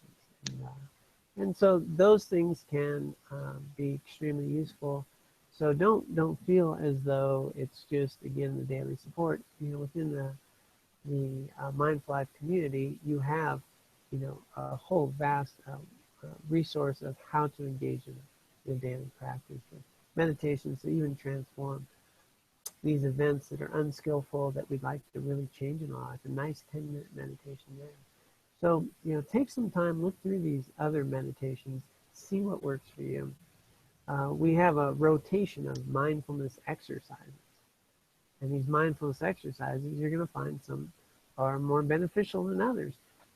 And so those things can be extremely useful. So don't feel as though it's just, again, the daily support. Within the Mindful Life community, you have, a whole vast resource of how to engage in your daily practice, with meditations to even transform these events that are unskillful that we'd like to really change in our life. A nice 10-minute meditation there. So, take some time, look through these other meditations, see what works for you. We have a rotation of mindfulness exercises. And these mindfulness exercises, you're going to find some are more beneficial than others.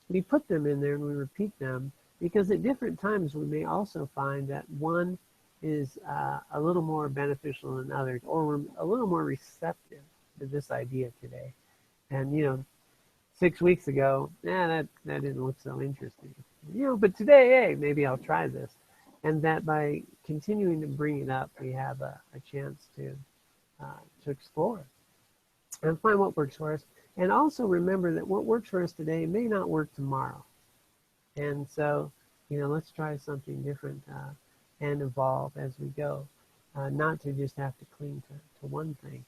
We put them in there and we repeat them because at different times we may also find that one is a little more beneficial than others, or we're a little more receptive to this idea today. And, 6 weeks ago, that didn't look so interesting. But today, hey, maybe I'll try this. And that by continuing to bring it up, we have a chance to explore and find what works for us. And also remember that what works for us today may not work tomorrow. And so, let's try something different and evolve as we go, not to just have to cling to one thing.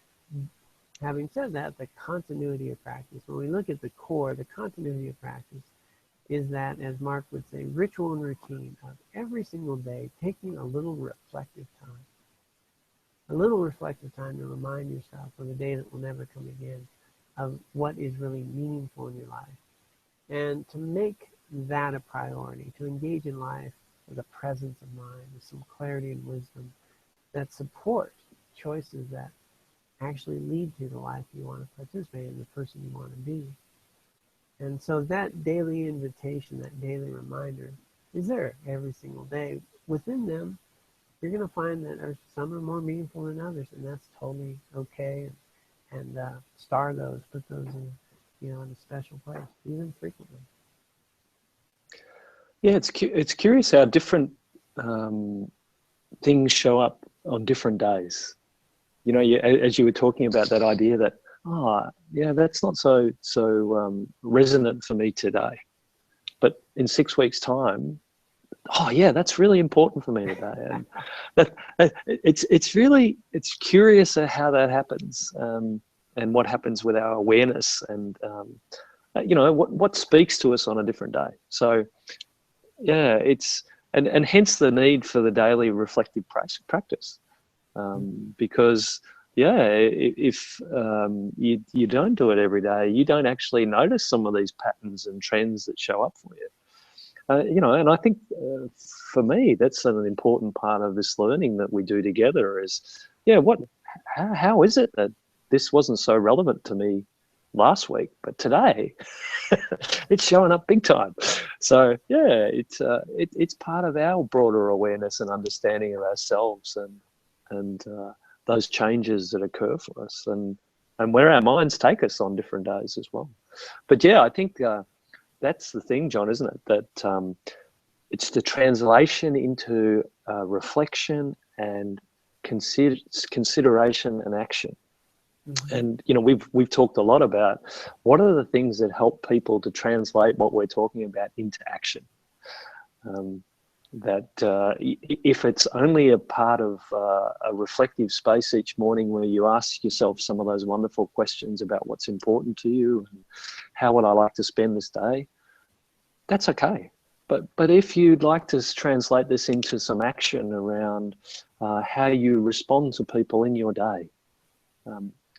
Having said that, the continuity of practice, when we look at the core, the continuity of practice is that, as Mark would say, ritual and routine of every single day, taking a little reflective time. A little reflective time to remind yourself of the day that will never come again of what is really meaningful in your life. And to make that a priority, to engage in life with a presence of mind, with some clarity and wisdom that support choices that actually lead to the life you want to participate in, the person you want to be. And so that daily invitation, that daily reminder is there every single day. Within them, you're going to find that some are more meaningful than others, and that's totally okay. And star those, put those in a special place, even frequently. Yeah, it's curious how different things show up on different days. As you were talking about that idea that, that's not so resonant for me today, but in 6 weeks' time, that's really important for me today. And it's curious how that happens, and what happens with our awareness, and what speaks to us on a different day. So it's and hence the need for the daily reflective practice. Because if you don't do it every day, you don't actually notice some of these patterns and trends that show up for you. And I think for me, that's an important part of this learning that we do together is, how is it that this wasn't so relevant to me last week, but today it's showing up big time. So it's part of our broader awareness and understanding of ourselves and those changes that occur for us, and where our minds take us on different days as well. But I think that's the thing, John, isn't it? That it's the translation into reflection and consideration and action. Mm-hmm. And we've talked a lot about what are the things that help people to translate what we're talking about into action. If it's only a part of a reflective space each morning where you ask yourself some of those wonderful questions about what's important to you and how would I like to spend this day, that's okay. but if you'd like to translate this into some action around how you respond to people in your day,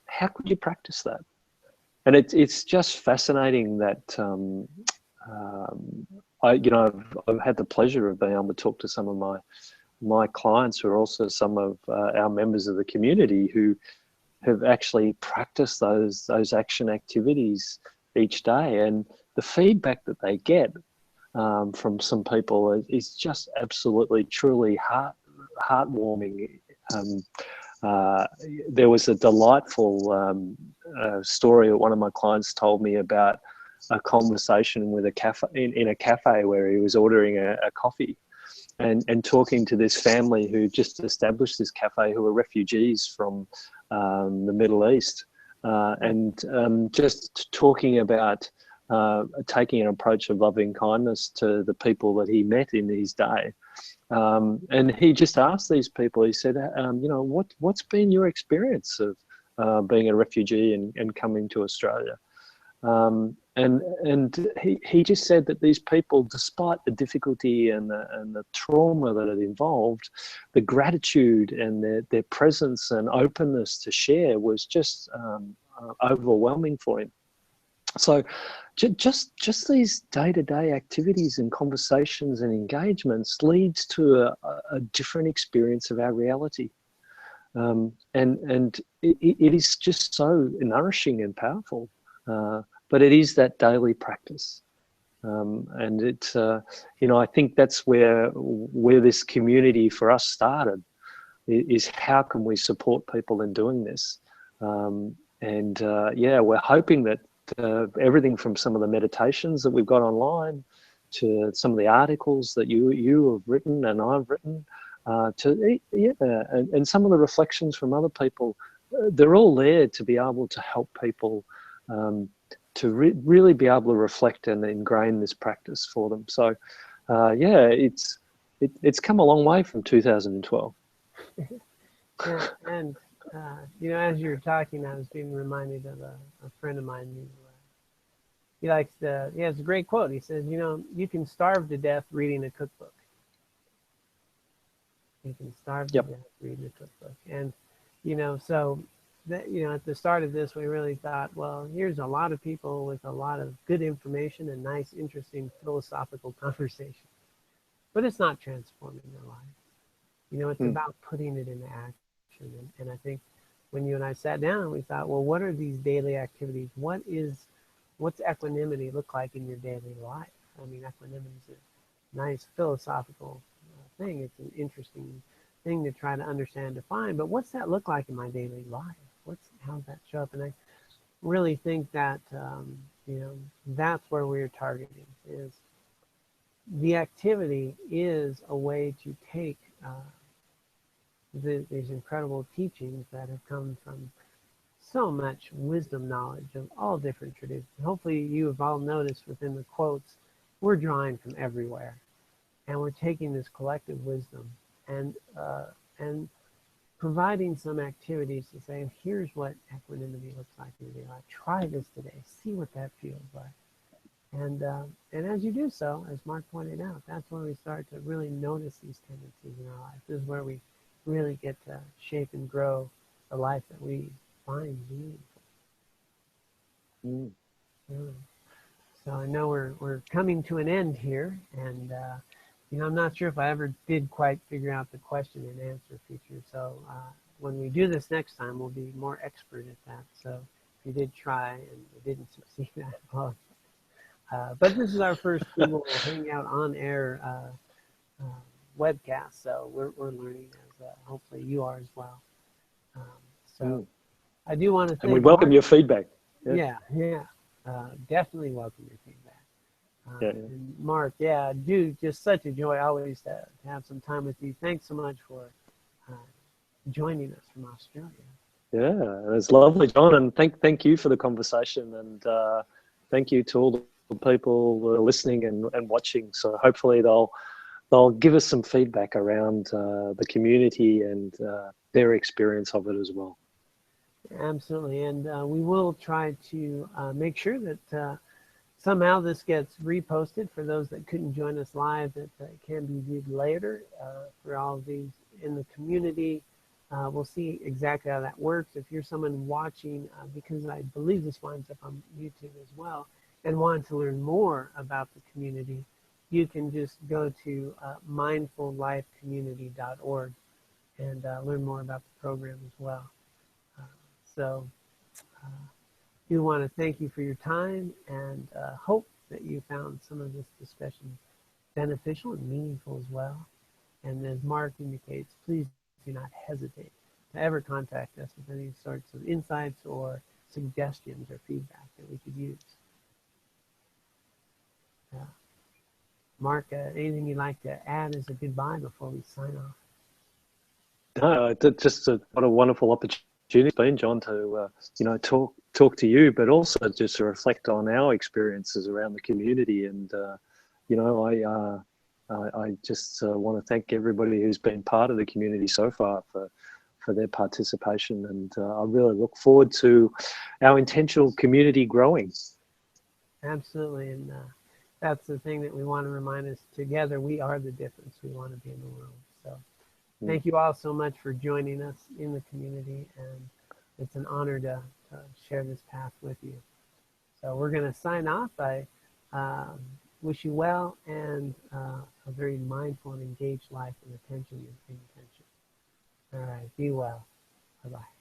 how could you practice that? And it's just fascinating that I've had the pleasure of being able to talk to some of my clients who are also some of our members of the community who have actually practiced those action activities each day, and the feedback that they get from some people is just absolutely, truly heartwarming. There was a delightful story that one of my clients told me about a conversation with a cafe in a cafe where he was ordering a coffee and talking to this family who just established this cafe, who were refugees from the Middle East, and just talking about taking an approach of loving kindness to the people that he met in his day. And he just asked these people, he said, what's been your experience of being a refugee and coming to Australia? And he just said that these people, despite the difficulty and the trauma that it involved, the gratitude and their presence and openness to share was just overwhelming for him. So just these day-to-day activities and conversations and engagements leads to a different experience of our reality. And it is just so nourishing and powerful. But it is that daily practice. And it's, I think that's where this community for us started, is how can we support people in doing this? We're hoping that everything from some of the meditations that we've got online to some of the articles that you have written and I've written, and some of the reflections from other people, they're all there to be able to help people to really be able to reflect and ingrain this practice for them. So, it's come a long way from 2012. Yeah, and as you were talking, I was being reminded of a friend of mine who he likes to. He has a great quote. He says, you can starve to death reading a cookbook. You can starve to death reading a cookbook, and so. That, at the start of this, we really thought, well, here's a lot of people with a lot of good information and nice, interesting philosophical conversation. But it's not transforming their life. It's about putting it into action. And I think when you and I sat down, we thought, well, what are these daily activities? What's equanimity look like in your daily life? I mean, equanimity is a nice philosophical thing. It's an interesting thing to try to understand, define. But what's that look like in my daily life? How's that show up? And I really think that, that's where we're targeting, is the activity is a way to take these incredible teachings that have come from so much wisdom, knowledge of all different traditions. Hopefully you have all noticed within the quotes, we're drawing from everywhere. And we're taking this collective wisdom and providing some activities to say, here's what equanimity looks like in your life. Try this today. See what that feels like. And as you do so, as Mark pointed out, that's when we start to really notice these tendencies in our life. This is where we really get to shape and grow the life that we find meaningful. So I know we're coming to an end here, and I'm not sure if I ever did quite figure out the question and answer feature. So when we do this next time, we'll be more expert at that. So if you did try and it didn't succeed, I apologize. But this is our first Google Hangout on air webcast, so we're learning as hopefully you are as well. I do want to thank. And we welcome your feedback. Yeah. Definitely welcome your feedback. And Mark, just such a joy always to have some time with you. Thanks so much for joining us from Australia. Yeah, it's lovely, John, and thank you for the conversation, and thank you to all the people who are listening and watching. So hopefully they'll give us some feedback around the community and their experience of it as well. Absolutely, and we will try to make sure that Somehow this gets reposted for those that couldn't join us live. It can be viewed later for all of these in the community. We'll see exactly how that works. If you're someone watching, because I believe this winds up on YouTube as well, and want to learn more about the community, you can just go to mindfullifecommunity.org and learn more about the program as well. So we want to thank you for your time and hope that you found some of this discussion beneficial and meaningful as well. And as Mark indicates, please do not hesitate to ever contact us with any sorts of insights or suggestions or feedback that we could use. Mark, anything you'd like to add as a goodbye before we sign off? No, what a wonderful opportunity it's been, John, to talk to you, but also just to reflect on our experiences around the community. And I just want to thank everybody who's been part of the community so far for their participation, and I really look forward to our intentional community growing. Absolutely, and that's the thing that we want to remind us together. We are the difference we want to be in the world. So thank you all so much for joining us in the community, and it's an honor to share this path with you. So we're going to sign off. I wish you well and a very mindful and engaged life and attention and paying attention. All right, be well. Bye-bye.